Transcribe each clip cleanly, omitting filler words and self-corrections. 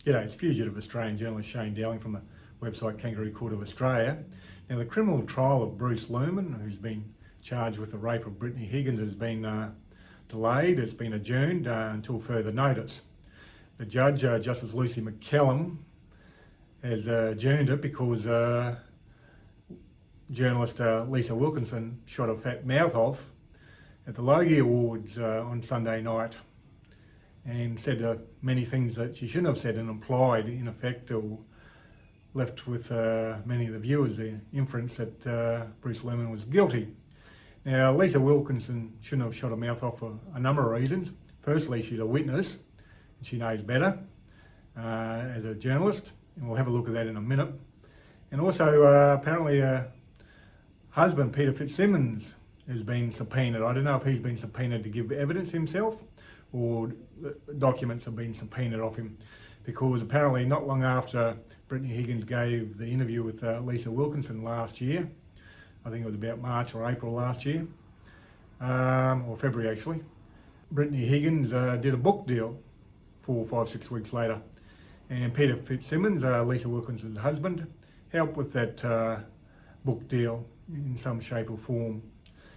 G'day, it's fugitive Australian journalist Shane Dowling from the website Kangaroo Court of Australia. Now, the criminal trial of Bruce Lehrmann, who's been charged with the rape of Brittany Higgins, has been delayed. It's been adjourned until further notice. The judge, Justice Lisa McCallum, has adjourned it because journalist Lisa Wilkinson shot a fat mouth off at the Logie Awards on Sunday night and said many things that she shouldn't have said and implied, in effect, or left with many of the viewers the inference that Bruce Lehrmann was guilty. Now, Lisa Wilkinson shouldn't have shot her mouth off for a number of reasons. Firstly, she's a witness, and she knows better as a journalist, and we'll have a look at that in a minute. And also, apparently, her husband, Peter Fitzsimmons, has been subpoenaed. I don't know if he's been subpoenaed to give evidence himself, or documents have been subpoenaed off him, because apparently not long after Brittany Higgins gave the interview with Lisa Wilkinson last year, I think it was about March or April last year, or February actually, Brittany Higgins did a book deal 4, 5, 6 weeks later, and Peter Fitzsimmons, Lisa Wilkinson's husband, helped with that book deal in some shape or form.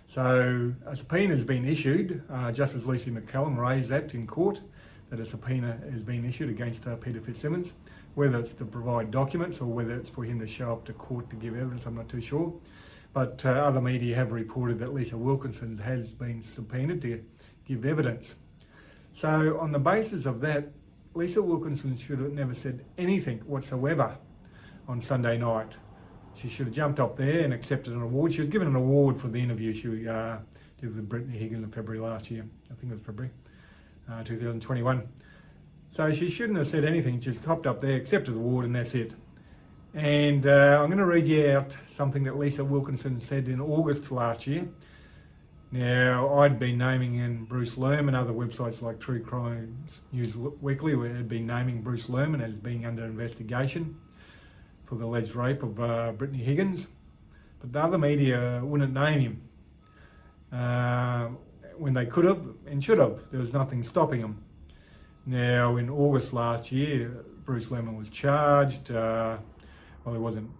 So a subpoena has been issued. Justice Lisa McCallum raised that in court, that a subpoena has been issued against Peter Fitzsimmons. Whether it's to provide documents or whether it's for him to show up to court to give evidence, I'm not too sure. But other media have reported that Lisa Wilkinson has been subpoenaed to give evidence. So on the basis of that, Lisa Wilkinson should have never said anything whatsoever on Sunday night. She should have jumped up there and accepted an award. She was given an award for the interview she did with Brittany Higgins in February last year. I think it was February 2021. So she shouldn't have said anything. She just hopped up there, accepted the award, and that's it. And I'm going to read you out something that Lisa Wilkinson said in August last year. Now, I'd been naming in Bruce Lehrmann, other websites like True Crimes News Weekly had been naming Bruce Lehrmann as being under investigation for the alleged rape of Brittany Higgins, but the other media wouldn't name him when they could have and should have. There was nothing stopping them. Now, in August last year, Bruce Lehrmann was charged. Well, he wasn't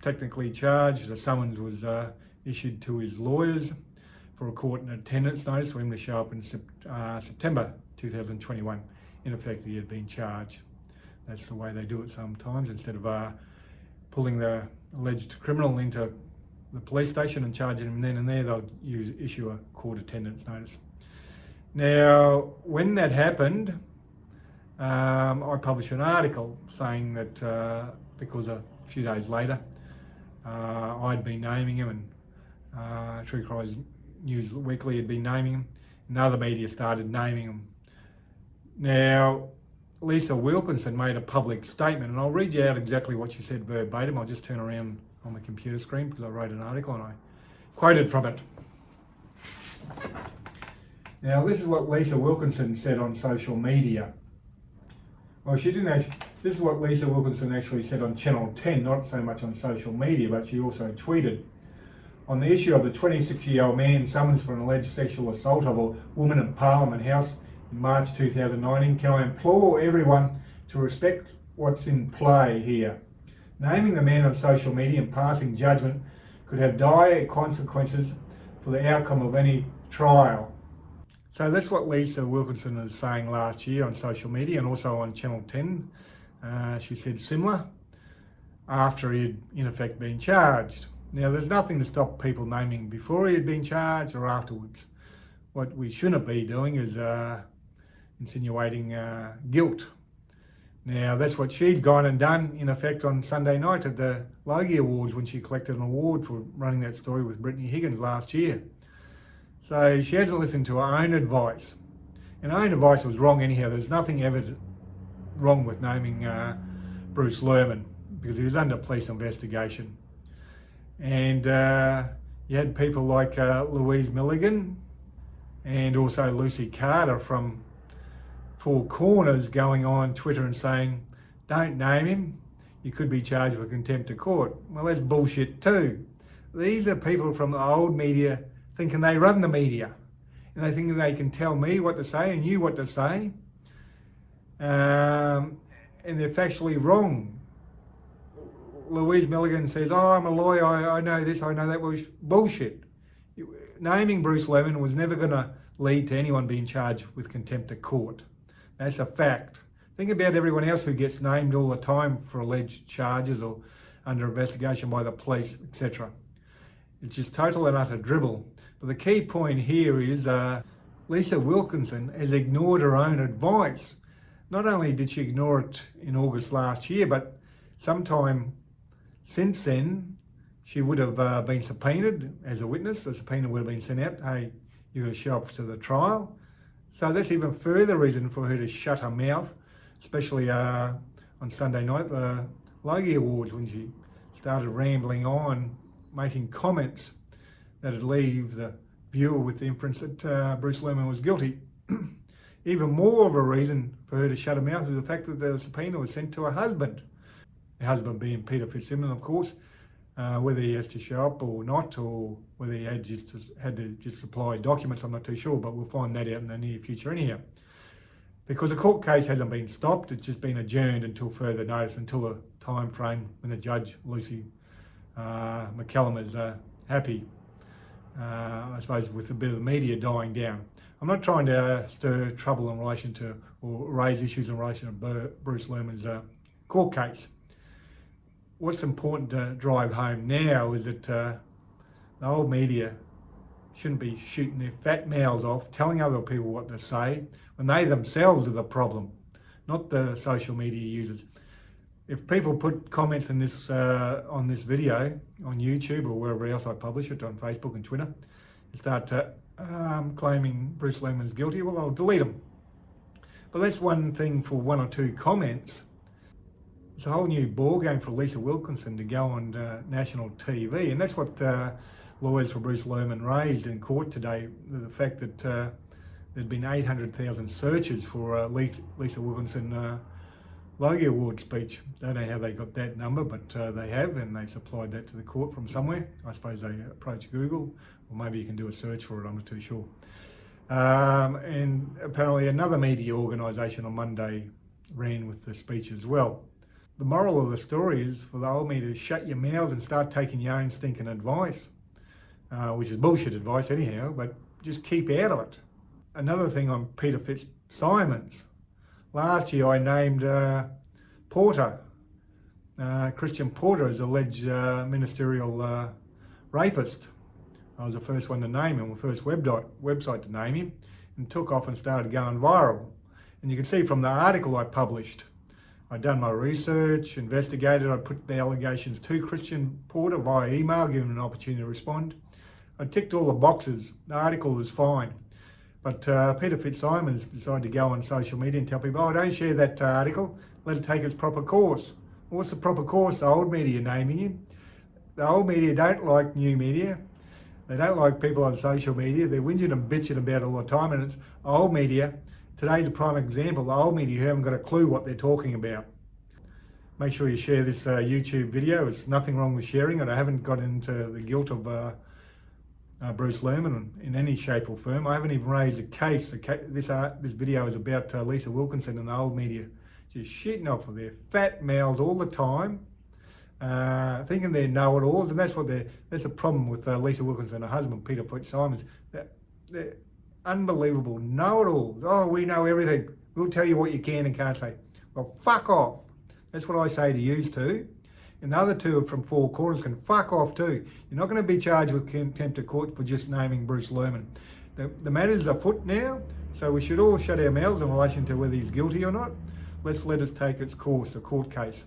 technically charged. A summons was issued to his lawyers for a court and attendance notice for him to show up in September 2021. In effect, he had been charged. That's the way they do it sometimes. Instead of pulling the alleged criminal into the police station and charging him then and there, they'll issue a court attendance notice. Now, when that happened, I published an article saying that because a few days later I'd been naming him, and True Crimes News Weekly had been naming him, and other media started naming him. Now, Lisa Wilkinson made a public statement, and I'll read you out exactly what she said verbatim. I'll just turn around on the computer screen because I wrote an article and I quoted from it. Now, this is what Lisa Wilkinson said on social media. Well, she didn't actually, this is what Lisa Wilkinson actually said on Channel 10, not so much on social media, but she also tweeted. On the issue of the 26-year-old man summoned for an alleged sexual assault of a woman at Parliament House in March 2019, can I implore everyone to respect what's in play here. Naming the man on social media and passing judgment could have dire consequences for the outcome of any trial. So that's what Lisa Wilkinson was saying last year on social media and also on Channel 10. She said similar after he had in effect been charged. Now, there's nothing to stop people naming before he had been charged or afterwards. What we shouldn't be doing is insinuating guilt. Now, that's what she'd gone and done, in effect, on Sunday night at the Logie Awards when she collected an award for running that story with Brittany Higgins last year. So she hasn't listened to her own advice. And her own advice was wrong anyhow. There's nothing evident wrong with naming Bruce Lehrmann because he was under police investigation. And you had people like Louise Milligan and also Lucy Carter from Four Corners going on Twitter and saying, don't name him, you could be charged with contempt of court. Well, that's bullshit too. These are people from the old media thinking they run the media and they think they can tell me what to say and you what to say. And and they're factually wrong. Louise Milligan says, oh, I'm a lawyer, I know this, I know that. Well, bullshit. Naming Bruce Lehrmann was never going to lead to anyone being charged with contempt of court. That's a fact. Think about everyone else who gets named all the time for alleged charges or under investigation by the police, etc. It's just total and utter dribble. But the key point here is Lisa Wilkinson has ignored her own advice. Not only did she ignore it in August last year, but sometime since then, she would have been subpoenaed as a witness. The subpoena would have been sent out. Hey, you've got to show up to the trial. So that's even further reason for her to shut her mouth, especially on Sunday night at the Logie Awards when she started rambling on, making comments that would leave the viewer with the inference that Bruce Lehrmann was guilty. Even more of a reason for her to shut her mouth is the fact that the subpoena was sent to her husband. The husband being Peter Fitzsimmons, of course. Whether he has to show up or not, or whether he had to just supply documents, I'm not too sure, but we'll find that out in the near future anyhow. Because the court case hasn't been stopped, it's just been adjourned until further notice, until the time frame when the judge, Lucy McCallum, is happy, I suppose, with a bit of the media dying down. I'm not trying to stir trouble in relation to, or raise issues in relation to Bruce Lehrmann's court case. What's important to drive home now is that the old media shouldn't be shooting their fat mouths off, telling other people what to say, when they themselves are the problem, not the social media users. If people put comments in this on this video on YouTube or wherever else I publish it, on Facebook and Twitter, and start claiming Bruce Lehrmann's guilty, well, I'll delete them. But that's one thing for one or two comments. It's a whole new ball game for Lisa Wilkinson to go on national TV, and that's what lawyers for Bruce Lehrmann raised in court today. The fact that there'd been 800,000 searches for Lisa Wilkinson Logie Award speech. Don't know how they got that number, but they have, and they supplied that to the court from somewhere. I suppose they approached Google, or maybe you can do a search for it, I'm not too sure. And apparently another media organisation on Monday ran with the speech as well. The moral of the story is for the old media to shut your mouths and start taking your own stinking advice, which is bullshit advice anyhow, but just keep out of it. Another thing on Peter Fitzsimmons. Last year I named Porter, Christian Porter, as alleged ministerial rapist. I was the first one to name him, the first website to name him, and took off and started going viral. And you can see from the article I published, I'd done my research, investigated, I put the allegations to Christian Porter via email, given him an opportunity to respond. I ticked all the boxes. The article was fine. But Peter Fitzsimmons decided to go on social media and tell people, oh, don't share that article, let it take its proper course. Well, what's the proper course? The old media naming him. The old media don't like new media. They don't like people on social media. They're whinging and bitching about it all the time, and it's old media. Today's a prime example. The old media who haven't got a clue what they're talking about. Make sure you share this YouTube video. There's nothing wrong with sharing it. I haven't got into the guilt of Bruce Lehrmann in any shape or form. I haven't even raised a case. This video is about Lisa Wilkinson and the old media just shitting off of their fat mouths all the time, thinking they're know-it-alls, and that's a problem with Lisa Wilkinson and her husband Peter Fitzsimmons. They're unbelievable know-it-alls. Oh, we know everything. We'll tell you what you can and can't say. Well, fuck off. That's what I say to you too. And the other two from Four Corners can fuck off too. You're not going to be charged with contempt of court for just naming Bruce Lehrmann. The matter's afoot now, so we should all shut our mouths in relation to whether he's guilty or not. Let's let it take its course, the court case.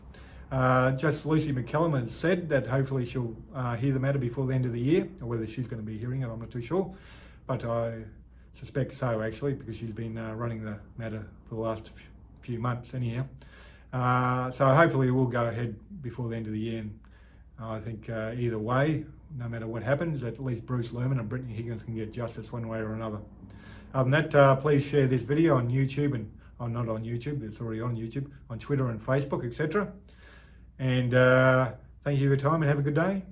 Justice Lucy McCallum has said that hopefully she'll hear the matter before the end of the year, or whether she's going to be hearing it, I'm not too sure. But I suspect so, actually, because she's been running the matter for the last few months anyhow. So hopefully it will go ahead before the end of the year. And I think either way, no matter what happens, at least Bruce Lehrmann and Brittany Higgins can get justice one way or another. Other than that, please share this video on YouTube, and not on YouTube, it's already on YouTube, on Twitter and Facebook, etc. And thank you for your time and have a good day.